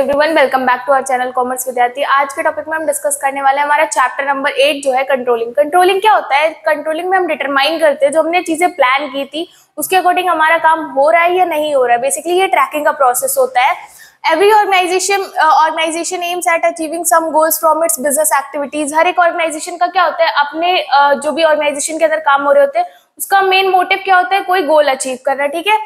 Everyone, welcome back to our channel commerce Vidyarthi. आज के topic में हम डिस्कस करने वाले हैं हमारा चैप्टर नंबर 8 जो है कंट्रोलिंग। कंट्रोलिंग क्या होता है? कंट्रोलिंग में हम डिटरमाइन करते हैं जो हमने चीजें प्लान की थी उसके अकॉर्डिंग हमारा काम हो रहा है या नहीं हो रहा है। बेसिकली ये ट्रैकिंग का प्रोसेस होता है। Every organisation aims at achieving some goals from its business activities. हर एक ऑर्गेनाइजेशन का क्या होता है, अपने जो भी ऑर्गेनाइजेशन के अंदर काम हो रहे होते हैं उसका मेन मोटिव क्या होता है, कोई गोल अचीव करना। ठीक है,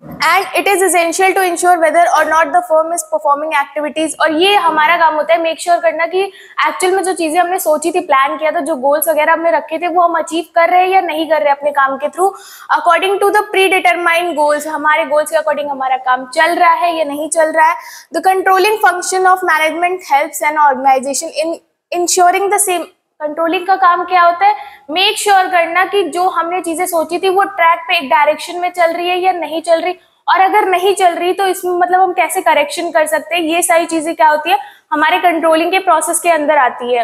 and it is essential to ensure whether or not the firm is performing activities. और ये हमारा काम होता है मेक श्योर करना कि एक्चुअल में जो चीजें हमने सोची थी, प्लान किया था, जो गोल्स वगैरह हमने रखे थे वो हम अचीव कर रहे हैं या नहीं कर रहे अपने काम के through according to the predetermined goals. हमारे गोल्स के अकॉर्डिंग हमारा काम चल रहा है या नहीं चल रहा है। The controlling function of management helps an organisation in ensuring the same. Controlling का काम क्या होता है? मेक श्योर करना कि जो हमने चीजें सोची थी वो ट्रैक पे एक डायरेक्शन में चल रही है या नहीं चल रही, और अगर नहीं चल रही तो इसमें मतलब हम कैसे करेक्शन कर सकते हैं। ये सारी चीजें क्या होती है हमारे कंट्रोलिंग के प्रोसेस के अंदर आती है।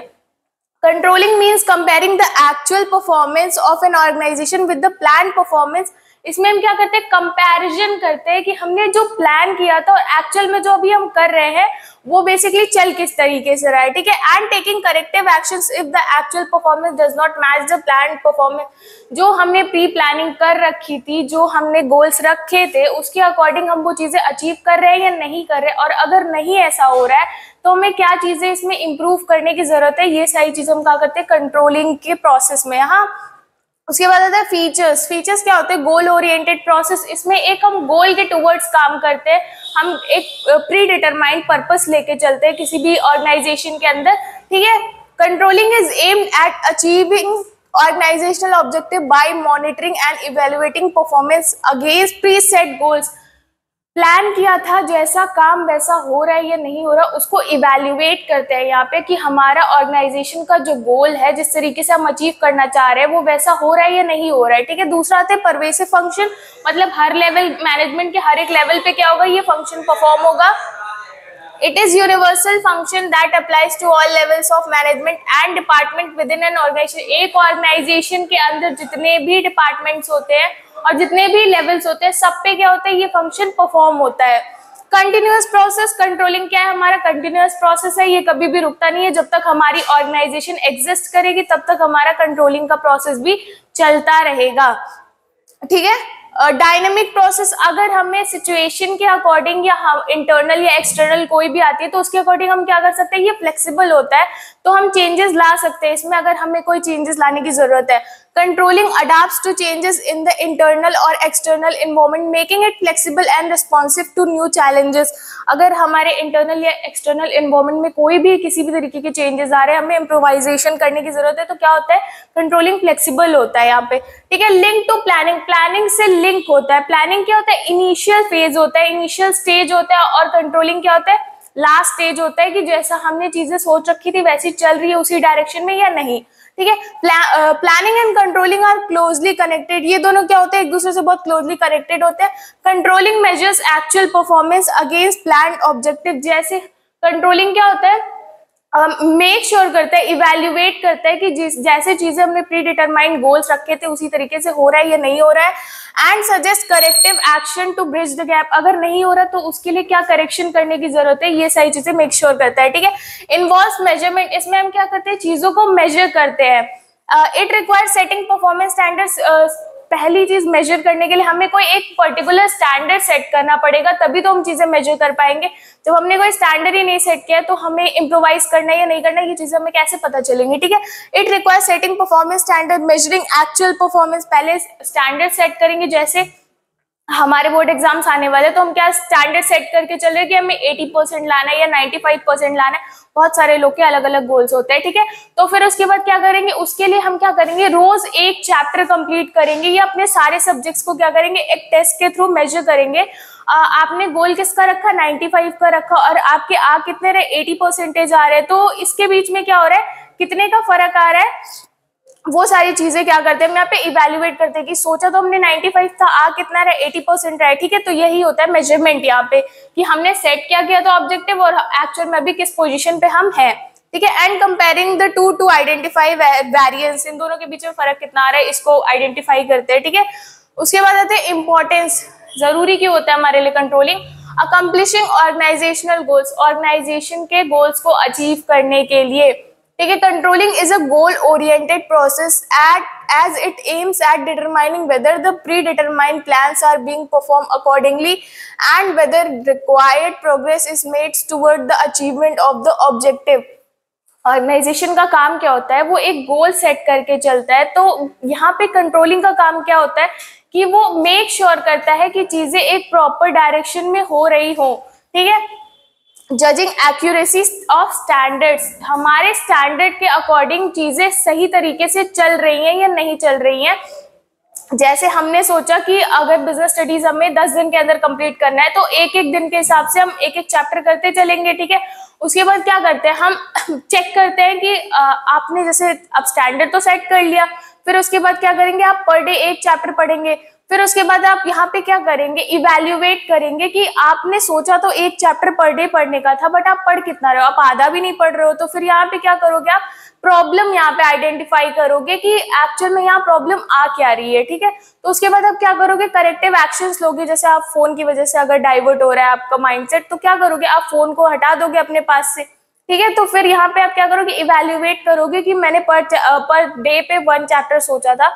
Controlling means comparing the actual performance of an organisation with the plan performance. इसमें हम क्या करते हैं, कंपैरिजन करते हैं कि हमने जो प्लान किया था और एक्चुअल में जो अभी हम कर रहे हैं वो बेसिकली चल किस तरीके से रहा है। ठीक है, and taking corrective actions if the actual performance does not match the plan performance. जो हमने प्री प्लानिंग कर रखी थी, जो हमने गोल्स रखे थे उसके अकॉर्डिंग हम वो चीजें अचीव कर रहे हैं या नहीं कर रहे, और अगर नहीं ऐसा हो रहा है तो हमें क्या चीजें इसमें इंप्रूव करने की जरूरत है। ये सारी चीजें हम क्या करते हैं कंट्रोलिंग के प्रोसेस में। हाँ, उसके बाद आता है फीचर्स। फीचर्स क्या होते हैं? गोल ओरिएंटेड प्रोसेस। इसमें एक हम गोल के टुवर्ड्स काम करते हैं, हम एक प्री डिटरमाइंड पर्पस लेके चलते हैं किसी भी ऑर्गेनाइजेशन के अंदर। ठीक है, controlling is aimed at achieving organisational objective by monitoring and evaluating performance against preset goals. Plan किया था जैसा काम वैसा हो रहा है या नहीं हो रहा, उसको इवैल्यूएट करते हैं यहाँ पे कि हमारा ऑर्गेनाइजेशन का जो गोल है, जिस तरीके से हम अचीव करना चाह रहे हैं वो वैसा हो रहा है या नहीं हो रहा है। ठीक है, दूसरा आता है परवेसिव फंक्शन। मतलब हर लेवल, मैनेजमेंट के हर एक लेवल पे क्या होगा, ये फंक्शन परफॉर्म होगा। It is universal function that applies to all levels of management and department within an organization। एक ऑर्गेनाइजेशन के अंदर जितने भी डिपार्टमेंट्स होते हैं और जितने भी लेवल्स होते हैं सब पे क्या होता है, ये फंक्शन परफॉर्म होता है। Continuous process. कंट्रोलिंग क्या है? हमारा कंटिन्यूअस प्रोसेस है, ये कभी भी रुकता नहीं है। जब तक हमारी ऑर्गेनाइजेशन एग्जिस्ट करेगी तब तक हमारा कंट्रोलिंग का प्रोसेस भी चलता रहेगा। ठीक है, डायनेमिक प्रोसेस। अगर हमें सिचुएशन के अकॉर्डिंग या हम इंटरनल या एक्सटर्नल कोई भी आती है तो उसके अकॉर्डिंग हम क्या कर सकते हैं, ये फ्लेक्सिबल होता है तो हम चेंजेस ला सकते हैं इसमें अगर हमें कोई चेंजेस लाने की जरूरत है। Controlling adapts to changes in the internal or external environment making it flexible and responsive to new challenges. अगर हमारे इंटरनल या एक्सटर्नल एनवायरनमेंट में कोई भी किसी भी तरीके के चेंजेस आ रहे हैं, हमें इम्प्रोवाइजेशन करने की जरूरत है, तो क्या होता है, कंट्रोलिंग फ्लेक्सिबल होता है यहाँ पे। ठीक है, लिंक टू प्लानिंग। प्लानिंग से लिंक होता है। प्लानिंग क्या होता है? इनिशियल फेज होता है, इनिशियल स्टेज होता है, और कंट्रोलिंग क्या होता है? लास्ट स्टेज होता है कि जैसा हमने चीजें सोच रखी थी वैसी चल रही है उसी डायरेक्शन में या नहीं। ठीक है, planning and controlling are closely connected. ये दोनों क्या होते हैं, एक दूसरे से बहुत क्लोजली कनेक्टेड होते हैं। Controlling measures actual performance against planned objective. जैसे कंट्रोलिंग क्या होता है, मेक श्योर करता है, इवेल्युएट करता है कि जैसे चीजें हमने प्री डिटरमाइंड गोल्स रखे थे उसी तरीके से हो रहा है या नहीं हो रहा है। And suggest corrective action to bridge the gap. अगर नहीं हो रहा तो उसके लिए क्या करेक्शन करने की जरूरत है, ये सारी चीजें मेक श्योर करता है। ठीक है, इन्वॉल्व्स मेजरमेंट। इसमें हम क्या करते हैं, चीजों को मेजर करते हैं। It requires setting performance standards. पहली चीज मेजर करने के लिए हमें कोई एक पर्टिकुलर स्टैंडर्ड सेट करना पड़ेगा, तभी तो हम चीजें मेजर कर पाएंगे। जब हमने कोई स्टैंडर्ड ही नहीं सेट किया तो हमें इम्प्रोवाइज करना है या नहीं करना, ये चीजें हमें कैसे पता चलेंगी। ठीक है, it requires setting performance standard measuring actual performance. पहले स्टैंडर्ड सेट करेंगे, जैसे हमारे बोर्ड एग्जाम्स आने वाले तो हम क्या स्टैंडर्ड सेट करके चल रहे हैं कि हमें 80% लाना है या 95% लाना है। बहुत सारे लोग के अलग अलग गोल्स होते हैं। ठीक है, तो फिर उसके बाद क्या करेंगे, उसके लिए हम क्या करेंगे, रोज एक चैप्टर कंप्लीट करेंगे या अपने सारे सब्जेक्ट्स को क्या करेंगे, एक टेस्ट के थ्रू मेजर करेंगे। आपने गोल किसका रखा, 95 का रखा, और आपके कितने रहे, 80% आ रहे हैं, तो इसके बीच में क्या हो रहा है, कितने का फर्क आ रहा है, वो सारी चीजें क्या करते हैं हम यहाँ पे इवेल्युएट करते हैं कि सोचा तो हमने 95 था, कितना रहा, 80% रहा है। ठीक है, तो यही होता है मेजरमेंट यहाँ पे कि हमने सेट क्या किया था ऑब्जेक्टिव और एक्चुअल में अभी किस पोजीशन पे हम हैं। ठीक है, and comparing the two to identify variance. इन दोनों के बीच में फर्क कितना आ रहा है इसको आइडेंटिफाई करते हैं। ठीक है, उसके बाद आते हैं इंपॉर्टेंस। जरूरी क्यों होता है हमारे लिए controlling? Accomplishing organisational goals, organisation के गोल्स को अचीव करने के लिए, ठीक है। Controlling is a goal oriented process at as it aims at determining whether the predetermined plans are being performed accordingly and whether required progress is made toward the achievement of the objective। Organisation का काम क्या होता है, वो एक goal set करके चलता है। तो यहाँ पे कंट्रोलिंग का काम क्या होता है कि वो मेक श्योर करता है कि चीजें एक प्रॉपर डायरेक्शन में हो रही हो, ठीक है। जजिंग एक्यूरेसी ऑफ स्टैंडर्ड्स, हमारे स्टैंडर्ड के अकॉर्डिंग चीजें सही तरीके से चल रही हैं या नहीं चल रही हैं। जैसे हमने सोचा कि अगर बिजनेस स्टडीज हमें 10 दिन के अंदर कंप्लीट करना है तो एक एक दिन के हिसाब से हम एक एक चैप्टर करते चलेंगे, ठीक है। उसके बाद क्या करते हैं, हम चेक करते हैं कि आपने जैसे अब स्टैंडर्ड तो सेट कर लिया, फिर उसके बाद क्या करेंगे, आप पर डे एक चैप्टर पढ़ेंगे। फिर उसके बाद आप यहाँ पे क्या करेंगे, इवैल्यूएट करेंगे कि आपने सोचा तो एक चैप्टर पर डे पढ़ने का था, बट आप पढ़ कितना रहे हो, आप आधा भी नहीं पढ़ रहे हो। तो फिर यहाँ पे क्या करोगे, आप प्रॉब्लम यहाँ पे आइडेंटिफाई करोगे कि एक्चुअल में यहाँ प्रॉब्लम आ क्या रही है, ठीक है। तो उसके बाद आप क्या करोगे, करेक्टिव एक्शंस लोगे। जैसे आप फोन की वजह से अगर डाइवर्ट हो रहा है आपका माइंडसेट, तो क्या करोगे, आप फोन को हटा दोगे अपने पास से, ठीक है। तो फिर यहाँ पे आप क्या करोगे, इवैल्यूएट करोगे कि मैंने पर डे पे 1 चैप्टर सोचा था,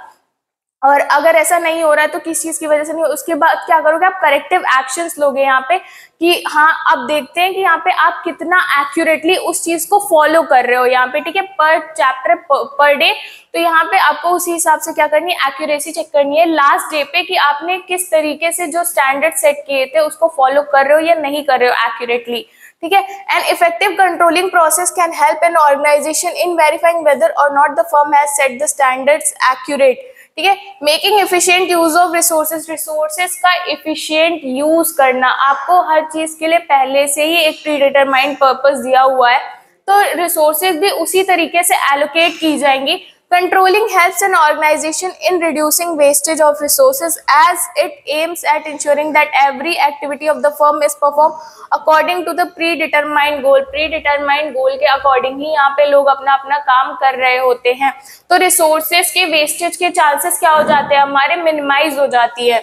और अगर ऐसा नहीं हो रहा है तो किस चीज की वजह से नहीं हो। उसके बाद क्या करोगे, आप करेक्टिव एक्शंस लोगे यहाँ पे कि हाँ, अब देखते हैं कि यहाँ पे आप कितना एक्यूरेटली उस चीज को फॉलो कर रहे हो यहाँ पे, ठीक है। पर चैप्टर पर डे, तो यहाँ पे आपको उसी हिसाब से क्या करनी है, एक्यूरेसी चेक करनी है लास्ट डे पे कि आपने किस तरीके से जो स्टैंडर्ड सेट किए थे उसको फॉलो कर रहे हो या नहीं कर रहे हो एक्यूरेटली, ठीक है। An effective controlling process can help an organisation in verifying whether or not the firm has set the standards accurate, ठीक है। Making efficient use of resources, resources का एफिशिएंट यूज करना, आपको हर चीज के लिए पहले से ही एक प्रीडिटरमाइंड पर्पस दिया हुआ है, तो रिसोर्सेज भी उसी तरीके से एलोकेट की जाएंगी। Controlling helps an organization in reducing wastage of resources as it aims at ensuring that every activity of the firm is performed according to the predetermined goal। predetermined goal के according ही यहाँ पे लोग अपना अपना काम कर रहे होते हैं, तो resources के wastage के chances क्या हो जाते हैं, हमारे minimize हो जाती है।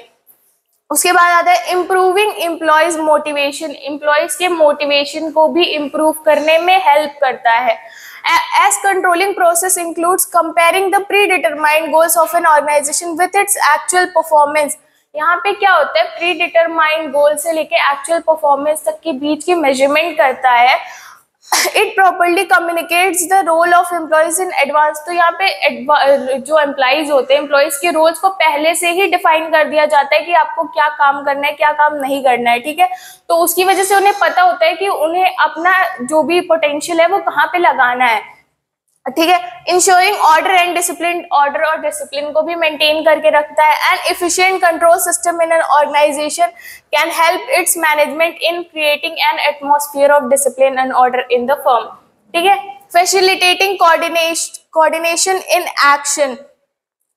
उसके बाद आता है इम्प्रूविंग एम्प्लॉयज मोटिवेशन, एम्प्लॉयज के मोटिवेशन को भी इम्प्रूव करने में हेल्प करता है। As controlling process includes comparing the predetermined goals of an organization with its actual performance। यहाँ पे क्या होता है, प्रीडिटरमाइंड गोल से लेके एक्चुअल परफॉर्मेंस तक के बीच की मेजरमेंट करता है। It properly communicates the role of employees in advance, तो यहाँ पे जो एम्प्लॉयज होते हैं, एम्प्लॉयज के रोल्स को पहले से ही डिफाइन कर दिया जाता है कि आपको क्या काम करना है, क्या काम नहीं करना है, ठीक है। तो उसकी वजह से उन्हें पता होता है कि उन्हें अपना जो भी पोटेंशियल है वो कहाँ पे लगाना है, ठीक है। Ensuring order and discipline, order और डिसिप्लिन को भी मेंटेन करके रखता है। And efficient control system in an organisation can help its management in creating an atmosphere of discipline and order in the firm, ठीक है। Facilitating coordination in action,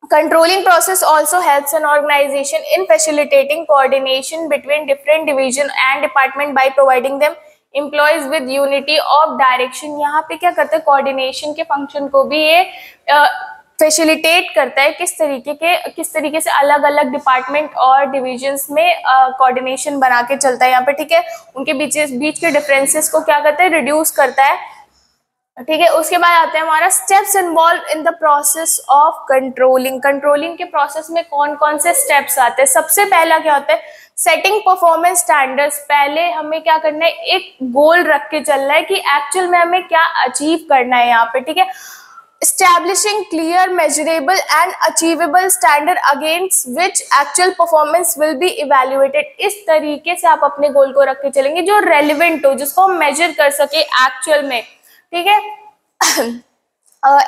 controlling process also helps an organization in facilitating coordination between different division and department by providing them employees with unity of direction। यहाँ पे क्या करते हैं, coordination के function को भी ये फैसिलिटेट करता है, किस तरीके से अलग अलग डिपार्टमेंट और डिविजन्स में कोऑर्डिनेशन बना के चलता है यहाँ पे, ठीक है। उनके बीच के डिफरेंसेस को क्या करता है, रिड्यूस करता है, ठीक है। उसके बाद आते हैं हमारा steps involve in the process of controlling. Controlling के प्रोसेस में कौन कौन से स्टेप्स आते हैं। सबसे पहला क्या होता है, सेटिंग परफॉर्मेंस स्टैंडर्ड्स। पहले हमें क्या करना है, एक गोल रख के चलना है कि एक्चुअल में हमें क्या अचीव करना है यहाँ पे, ठीक है। Establishing clear, measurable and achievable standard against which actual performance will be evaluated। इस तरीके से आप अपने गोल को रख के चलेंगे जो रेलिवेंट हो, जिसको हम मेजर कर सके एक्चुअल में, ठीक है।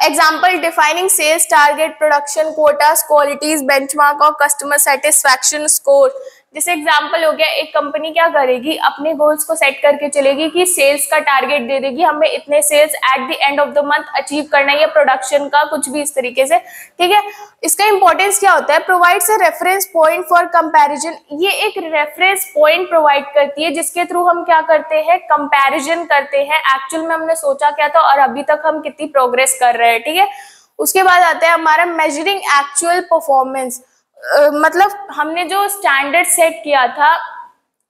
Example, defining sales target, production quotas, qualities, benchmark और कस्टमर सेटिस्फैक्शन स्कोर। जैसे एग्जाम्पल हो गया, एक कंपनी क्या करेगी, अपने गोल्स को सेट करके चलेगी कि सेल्स का टारगेट दे देगी, हमें इतने sales at the end of the month achieve करना है, या प्रोडक्शन का कुछ भी इस तरीके से, ठीक है। इसका इंपॉर्टेंस क्या होता है, provides a reference point for comparison. ये एक रेफरेंस पॉइंट प्रोवाइड करती है जिसके थ्रू हम क्या करते हैं, कंपैरिजन करते हैं, एक्चुअल में हमने सोचा क्या था और अभी तक हम कितनी प्रोग्रेस कर रहे हैं, ठीक है। उसके बाद आता है हमारा मेजरिंग एक्चुअल परफॉर्मेंस। मतलब हमने जो स्टैंडर्ड सेट किया था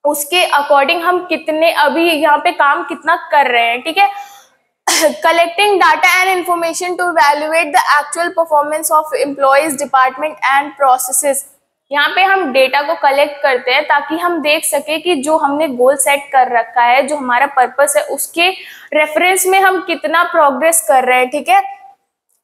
उसके अकॉर्डिंग हम कितने अभी यहाँ पे काम कितना कर रहे हैं, ठीक है। collecting data and information to evaluate the actual performance of employees, department and processes। यहाँ पे हम डेटा को कलेक्ट करते हैं ताकि हम देख सके कि जो हमने गोल सेट कर रखा है, जो हमारा पर्पस है, उसके रेफरेंस में हम कितना प्रोग्रेस कर रहे हैं, ठीक है।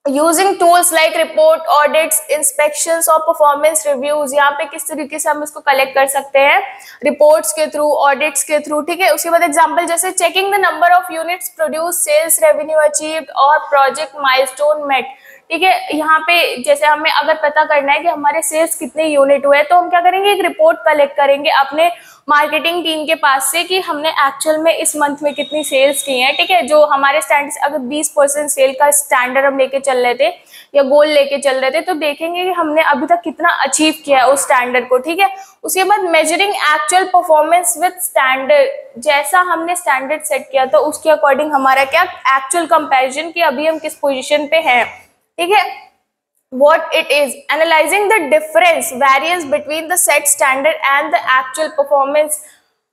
Using tools like report, audits, inspections और परफॉर्मेंस रिव्यूज, यहाँ पे किस तरीके से हम इसको कलेक्ट कर सकते हैं, रिपोर्ट्स के थ्रू, ऑडिट्स के थ्रू, ठीक है। उसके बाद एग्जांपल जैसे checking the number of units produce, sales revenue achieved और प्रोजेक्ट माइलस्टोन मेट, ठीक है। यहाँ पे जैसे हमें अगर पता करना है कि हमारे सेल्स कितने यूनिट हुए, तो हम क्या करेंगे, एक रिपोर्ट कलेक्ट करेंगे अपने मार्केटिंग टीम के पास से कि हमने एक्चुअल में इस मंथ में कितनी सेल्स की हैं, ठीक है। जो हमारे स्टैंडर्ड, अगर 20% सेल का स्टैंडर्ड हम लेके चल रहे थे या गोल लेके चल रहे थे, तो देखेंगे कि हमने अभी तक कितना अचीव किया है उस स्टैंडर्ड को, ठीक है। उसके बाद measuring actual performance with standard, जैसा हमने स्टैंडर्ड सेट किया था उसके अकॉर्डिंग हमारा क्या एक्चुअल कंपैरिजन कि अभी हम किस पोजीशन पे हैं, ठीक है। What it is, analyzing the difference, variance between the set standard and the actual performance।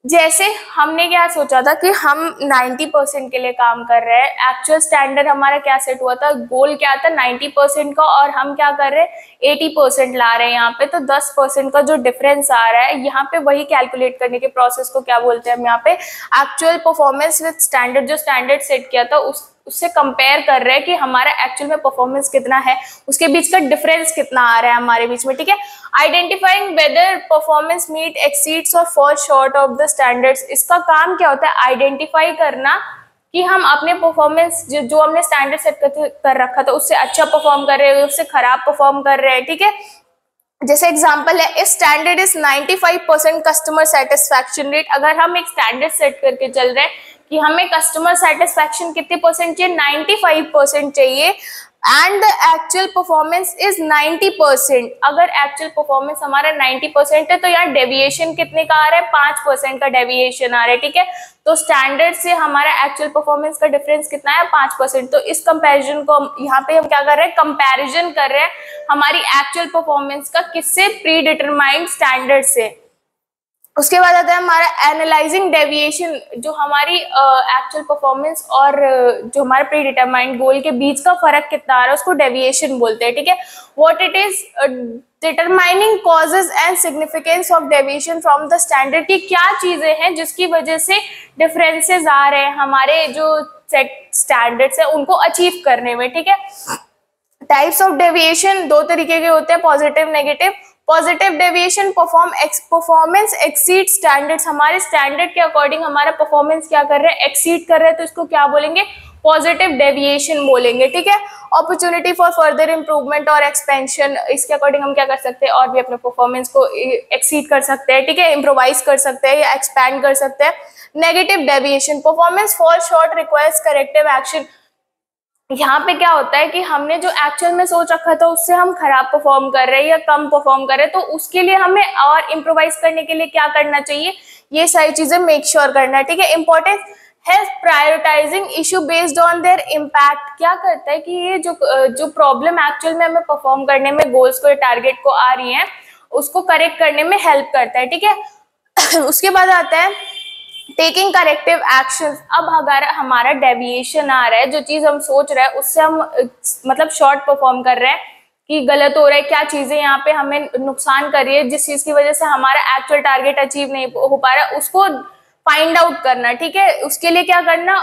जैसे हमने क्या सोचा था कि हम 90% के लिए काम कर रहे हैं, एक्चुअल स्टैंडर्ड हमारा क्या सेट हुआ था, गोल क्या था 90% का, और हम क्या कर रहे हैं 80% ला रहे हैं यहाँ पे, तो 10% का जो डिफरेंस आ रहा है यहाँ पे, वही कैलकुलेट करने के प्रोसेस को क्या बोलते हैं हम यहाँ पे एक्चुअल परफॉर्मेंस विद स्टैंडर्ड। जो स्टैंडर्ड सेट किया था उससे कंपेयर कर रहे हैं कि हमारा एक्चुअल में परफॉर्मेंस कितना है, उसके बीच का डिफरेंस कितना आ रहा है हमारे बीच में, ठीक है। Identifying whether performance meet exceeds or fall short of the standards, इसका काम क्या होता है, आइडेंटिफाई करना कि हम अपने परफॉर्मेंस जो हमने स्टैंडर्ड सेट कर रखा था उससे अच्छा परफॉर्म कर रहे हैं, उससे खराब परफॉर्म कर रहे हैं, ठीक है। जैसे एग्जांपल है, इस standard is 95% customer satisfaction rate. अगर हम एक स्टैंडर्ड सेट करके चल रहे हैं कि हमें कस्टमर सेटिस्फैक्शन कितने परसेंट चाहिए, 95% चाहिए, and the actual performance is 90%। अगर एक्चुअल परफॉर्मेंस हमारा 90% है, तो यहाँ डेविएशन कितने का आ रहा है, 5% का डेविएशन आ रहा है, ठीक है। तो स्टैंडर्ड से हमारा एक्चुअल परफॉर्मेंस का डिफरेंस कितना है, 5%। तो इस कंपैरिजन को यहाँ पे हम क्या कर रहे हैं, कंपैरिजन कर रहे हैं हमारी एक्चुअल परफॉर्मेंस का किससे, प्री डिटरमाइंड स्टैंडर्ड से। उसके बाद आता है हमारा एनालाइजिंग डेविएशन, जो हमारी एक्चुअल परफॉर्मेंस और जो हमारा प्री डिटरमाइंड गोल के बीच का फर्क कितना आ रहा है, उसको डेविएशन बोलते हैं, ठीक है। What it is, determining causes and significance of deviation from the standard, की क्या चीजें हैं जिसकी वजह से डिफरेंसेस आ रहे हैं हमारे जो सेट स्टैंडर्ड्स है उनको अचीव करने में, ठीक है। टाइप्स ऑफ डेविएशन दो तरीके के होते हैं, positive, negative. Positive deviation performance exceed standards, हमारे स्टैंडर्ड के अकॉर्डिंग हमारा परफॉर्मेंस क्या कर रहे हैं, एक्सीड कर रहे हैं, तो इसको क्या बोलेंगे, पॉजिटिव डेविएशन बोलेंगे, ठीक है। अपॉर्चुनिटी फॉर फर्दर इंप्रूवमेंट और एक्सपेंशन, इसके अकॉर्डिंग हम क्या कर सकते हैं, और भी अपने परफॉर्मेंस को एक्सीड कर सकते हैं, ठीक है, इम्प्रोवाइज कर सकते हैं या एक्सपैंड कर सकते हैं। Negative deviation, performance fall short, requires corrective action. यहाँ पे क्या होता है कि हमने जो एक्चुअल में सोच रखा था उससे हम खराब परफॉर्म कर रहे हैं या कम परफॉर्म कर रहे हैं, तो उसके लिए हमें और इम्प्रोवाइज करने के लिए क्या करना चाहिए, ये सारी चीजें मेक श्योर करना है, ठीक है। Importance help prioritising issue based on their impact, क्या करता है कि ये जो प्रॉब्लम एक्चुअल में हमें परफॉर्म करने में, गोल्स को, टारगेट को आ रही है, उसको करेक्ट करने में हेल्प करता है, ठीक है। उसके बाद आता है टेकिंग करेक्टिव एक्शन। अब अगर हमारा डेविएशन आ रहा है, जो चीज हम सोच रहे हैं उससे हम मतलब शॉर्ट परफॉर्म कर रहे हैं कि गलत हो रहा है, क्या चीजें यहाँ पे हमें नुकसान कर रही है, जिस चीज की वजह से हमारा एक्चुअल टारगेट अचीव नहीं हो पा रहा है, उसको फाइंड आउट करना, ठीक है। उसके लिए क्या करना,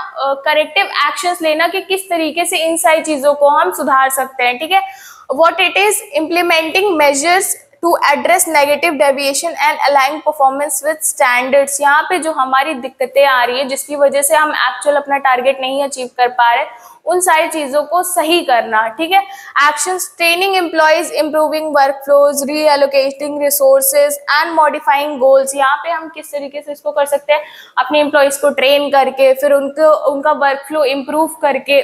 करेक्टिव एक्शंस लेना कि किस तरीके से इन सारी चीजों को हम सुधार सकते हैं, ठीक है। What it is, implementing measures to address negative deviation and align performance with standards. यहाँ पे जो हमारी दिक्कतें आ रही है जिसकी वजह से हम एक्चुअल अपना टारगेट नहीं अचीव कर पा रहे, उन सारी चीजों को सही करना, ठीक है। Actions, training employees, improving work flows, reallocating resources and modifying goals. यहाँ पे हम किस तरीके से इसको कर सकते हैं, अपने एम्प्लॉयज को ट्रेन करके, फिर उनका वर्क फ्लो इम्प्रूव करके,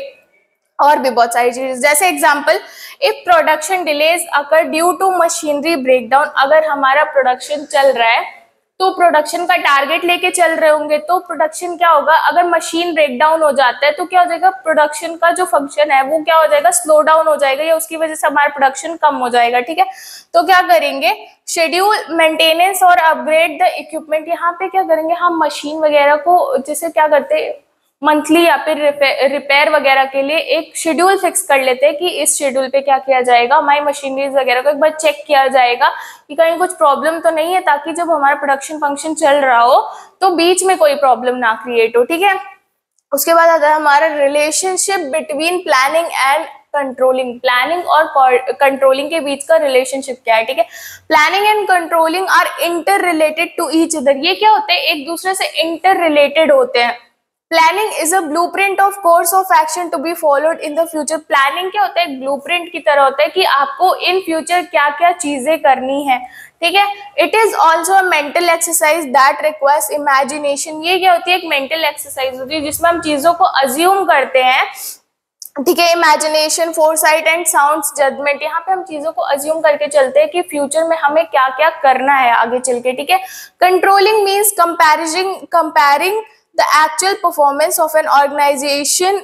और भी बहुत सारी चीजें। जैसे example, if production delays occur due to machinery breakdown, अगर हमारा प्रोडक्शन चल रहा है तो प्रोडक्शन का टारगेट लेके चल रहे होंगे, तो प्रोडक्शन क्या होगा, अगर मशीन ब्रेक डाउन हो जाता है तो क्या हो जाएगा, प्रोडक्शन का जो फंक्शन है वो क्या हो जाएगा, स्लो डाउन हो जाएगा, या उसकी वजह से हमारा प्रोडक्शन कम हो जाएगा। ठीक है, तो क्या करेंगे, शेड्यूल मेंटेनेंस और अपग्रेड द इक्विपमेंट। यहाँ पे क्या करेंगे, हम मशीन वगैरह को जैसे क्या करते हैं, मंथली या फिर रिपेयर वगैरह के लिए एक शेड्यूल फिक्स कर लेते हैं कि इस शेड्यूल पे क्या किया जाएगा, हमारी मशीनरीज वगैरह को एक बार चेक किया जाएगा कि कहीं कुछ प्रॉब्लम तो नहीं है, ताकि जब हमारा प्रोडक्शन फंक्शन चल रहा हो तो बीच में कोई प्रॉब्लम ना क्रिएट हो। ठीक है, उसके बाद आता है हमारा relationship between planning and controlling. Planning और कंट्रोलिंग के बीच का रिलेशनशिप क्या है। ठीक है, planning and controlling are interrelated to each other. ये क्या होते हैं, एक दूसरे से इंटर रिलेटेड होते हैं। Planning is a blueprint of course of action to be followed in the future. Planning क्या होता है, एक ब्लूप्रिंट की तरह होता है कि आपको इन फ्यूचर क्या क्या चीजें करनी है। ठीक है, it is also a mental exercise that requires imagination. ये क्या होती है, एक मेंटल एक्सरसाइज होती है जिसमें हम चीजों को अज्यूम करते हैं। ठीक है, imagination, foresight and sounds judgement. यहाँ पे हम चीजों को अज्यूम करके चलते हैं कि फ्यूचर में हमें क्या क्या करना है आगे चल के। ठीक है, controlling means comparing the actual performance of an organization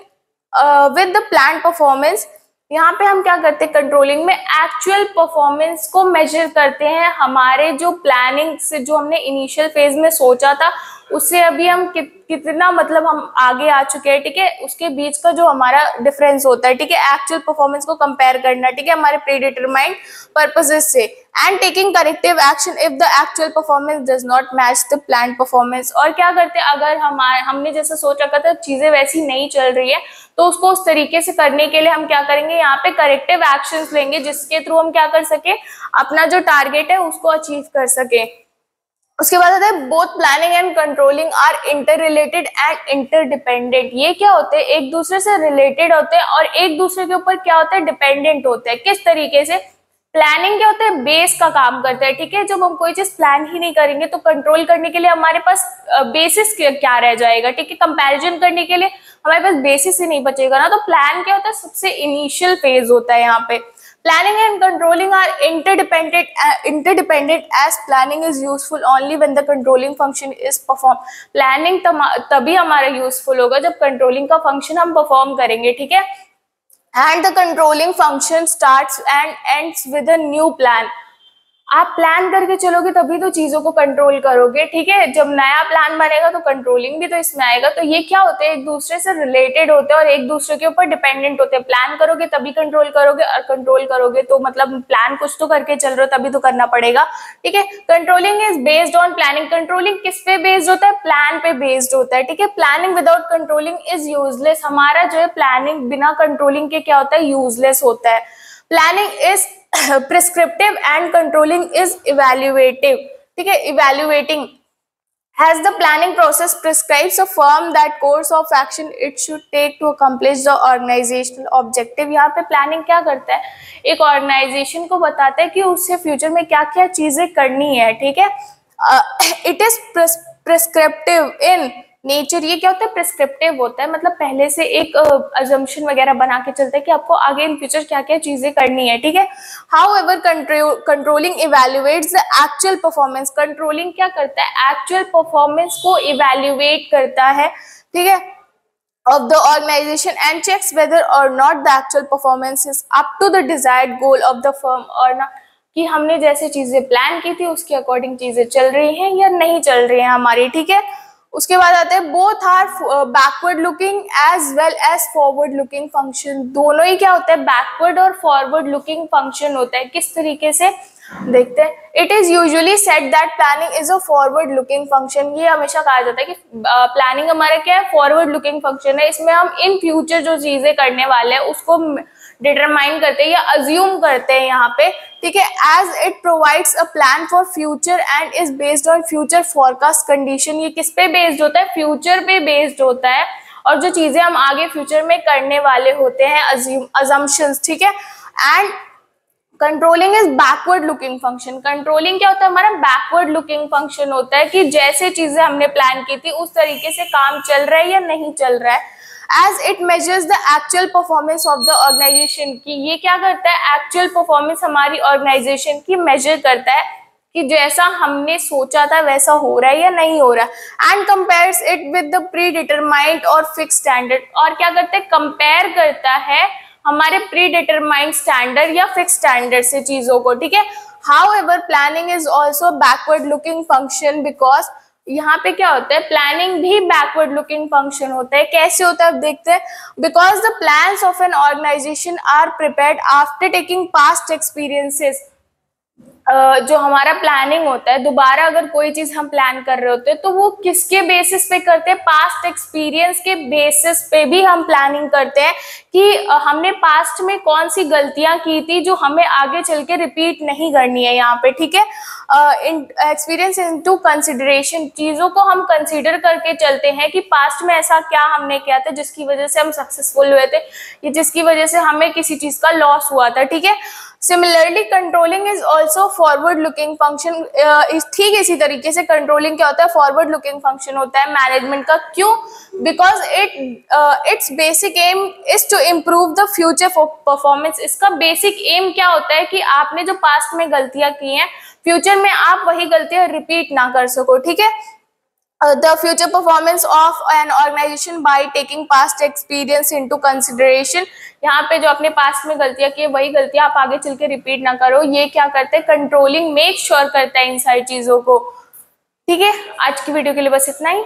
with the planned performance। यहाँ पे हम क्या करते हैं, कंट्रोलिंग में एक्चुअल परफॉर्मेंस को मेजर करते हैं, हमारे जो प्लानिंग से जो हमने इनिशियल फेज में सोचा था उससे अभी हम कितना मतलब हम आगे आ चुके हैं। ठीक है, उसके बीच का जो हमारा डिफरेंस होता है। ठीक है, एक्चुअल परफॉर्मेंस को कंपेयर करना। ठीक है, हमारे प्री डिटरमाइंड पर्पसेस से, and taking corrective action if the actual performance does not match the plan performance. और क्या करते हैं, अगर हमने जैसा सोच रखा था चीजें वैसी नहीं चल रही है तो उसको उस तरीके से करने के लिए हम क्या करेंगे, यहाँ पे करेक्टिव एक्शंस लेंगे जिसके थ्रू हम क्या कर सके, अपना जो टारगेट है उसको अचीव कर सके। उसके बाद आता है both planning and controlling are interrelated and interdependent. ये क्या होते हैं, एक दूसरे से रिलेटेड होते हैं और एक दूसरे के ऊपर क्या होते हैं, डिपेंडेंट होते हैं। किस तरीके से, प्लानिंग क्या होता है, बेस का काम करता है। ठीक है, जब हम कोई चीज प्लान ही नहीं करेंगे तो कंट्रोल करने के लिए हमारे पास बेसिस क्या रह जाएगा। ठीक है, कंपैरिजन करने के लिए हमारे पास बेसिस ही नहीं बचेगा ना। तो प्लान क्या होता है, सबसे इनिशियल फेज होता है यहाँ पे। Planning and controlling are interdependent as planning is useful only when the controlling function is performed। Planning तभी हमारा यूजफुल होगा जब कंट्रोलिंग का फंक्शन हम परफॉर्म करेंगे। ठीक है, and the controlling function starts and ends with a new plan। आप प्लान करके चलोगे तभी तो चीजों को कंट्रोल करोगे। ठीक है, जब नया प्लान बनेगा तो कंट्रोलिंग भी तो इसमें आएगा। तो ये क्या होते हैं, एक दूसरे से रिलेटेड होते हैं और एक दूसरे के ऊपर डिपेंडेंट होते हैं। प्लान करोगे तभी कंट्रोल करोगे, और कंट्रोल करोगे तो मतलब प्लान कुछ तो करके चल रहे हो तभी तो करना पड़ेगा। ठीक है, controlling is based on planning. Controlling किस पे बेस्ड होता है, प्लान पे बेस्ड होता है। ठीक है, planning without controlling is useless. हमारा जो है प्लानिंग बिना कंट्रोलिंग के क्या होता है, यूजलेस होता है। Planning is prescriptive and controlling is evaluative। ठीक है, evaluating has the planning process prescribes a firm that course of action it should take to accomplish the organizational objective। यहाँ पे प्लानिंग क्या करता है, एक ऑर्गेनाइजेशन को बताता है कि उससे फ्यूचर में क्या क्या चीजें करनी है। ठीक है, it is prescriptive in nature. ये क्या होता है, प्रिस्क्रिप्टिव होता है, मतलब पहले से एक अजम्पशन वगैरह बना के चलता है कि आपको आगे इन फ्यूचर क्या क्या चीजें करनी है। ठीक है, how ever controlling evaluates the actual performance. Controlling क्या करता है, एक्चुअल परफॉर्मेंस को इवेल्युएट करता है। ठीक है, of the organization and checks whether or not the actual performance is up to the desired goal of the firm, और ना कि हमने जैसे चीजें प्लान की थी उसके अकॉर्डिंग चीजें चल रही हैं या नहीं चल रही हैं हमारी। ठीक है, उसके बाद आते हैं both are backward looking as well as forward looking function. दोनों ही क्या होता है, बैकवर्ड और फॉरवर्ड लुकिंग फंक्शन होता है। किस तरीके से देखते हैं, it is usually said that planning is a forward looking function. ये हमेशा कहा जाता है कि प्लानिंग हमारा क्या है, फॉरवर्ड लुकिंग फंक्शन है। इसमें हम इन फ्यूचर जो चीजें करने वाले हैं उसको डिटरमाइन करते हैं या अज्यूम करते हैं यहाँ पे। ठीक है, as it provides a plan for future and is based on future forecast condition. ये किस पे बेस्ड होता है, फ्यूचर पे बेस्ड होता है, और जो चीजें हम आगे फ्यूचर में करने वाले होते हैं अजम्पशंस। ठीक है, and controlling is backward looking function. Controlling क्या होता है, हमारा बैकवर्ड लुकिंग फंक्शन होता है कि जैसे चीजें हमने प्लान की थी उस तरीके से काम चल रहा है या नहीं चल रहा है। As it measures the actual performance of the organization, की ये क्या करता है, एक्चुअल परफॉर्मेंस हमारी ऑर्गेनाइजेशन की मेजर करता है। कि जैसा हमने सोचा था वैसा हो रहा है या नहीं हो रहा है, and compares it with the pre determined और फिक्स स्टैंडर्ड, और क्या करते हैं, कंपेयर करता है हमारे प्री डिटरमाइंड स्टैंडर्ड या फिक्स स्टैंडर्ड से चीजों को, ठीक है। However planning is also backward looking function, because यहाँ पे क्या होता है, प्लानिंग भी बैकवर्ड लुकिंग फंक्शन होता है। कैसे होता है अब देखते हैं। Because the plans of an organisation are prepared after taking past experiences, जो हमारा प्लानिंग होता है, दोबारा अगर कोई चीज हम प्लान कर रहे होते हैं तो वो किसके बेसिस पे करते हैं, पास्ट एक्सपीरियंस के बेसिस पे भी हम प्लानिंग करते हैं कि हमने पास्ट में कौन सी गलतियां की थी जो हमें आगे चल के रिपीट नहीं करनी है यहाँ पे, ठीक है। एक्सपीरियंस इनटू कंसिडरेशन, चीजों को हम कंसीडर करके चलते हैं कि पास्ट में ऐसा क्या हमने किया था जिसकी वजह से हम सक्सेसफुल हुए थे या जिसकी वजह से हमें किसी चीज का लॉस हुआ था, ठीक है। Similarly controlling is also forward looking function, ठीक इसी तरीके से कंट्रोलिंग क्या होता है, फॉरवर्ड लुकिंग फंक्शन होता है मैनेजमेंट का। क्यों? Because its basic aim is to improve the future performance. इसका बेसिक एम क्या होता है कि आपने जो पास्ट में गलतियां की हैं, फ्यूचर में आप वही गलतियां रिपीट ना कर सको, ठीक है। The future performance of an organization by taking past experience into consideration, यहाँ पे जो अपने पास्ट में गलतियां की वही गलतियां आप आगे चल के रिपीट ना करो, ये क्या करते हैं, कंट्रोलिंग मेक श्योर करता है इन सारी चीजों को, ठीक है। आज की वीडियो के लिए बस इतना ही।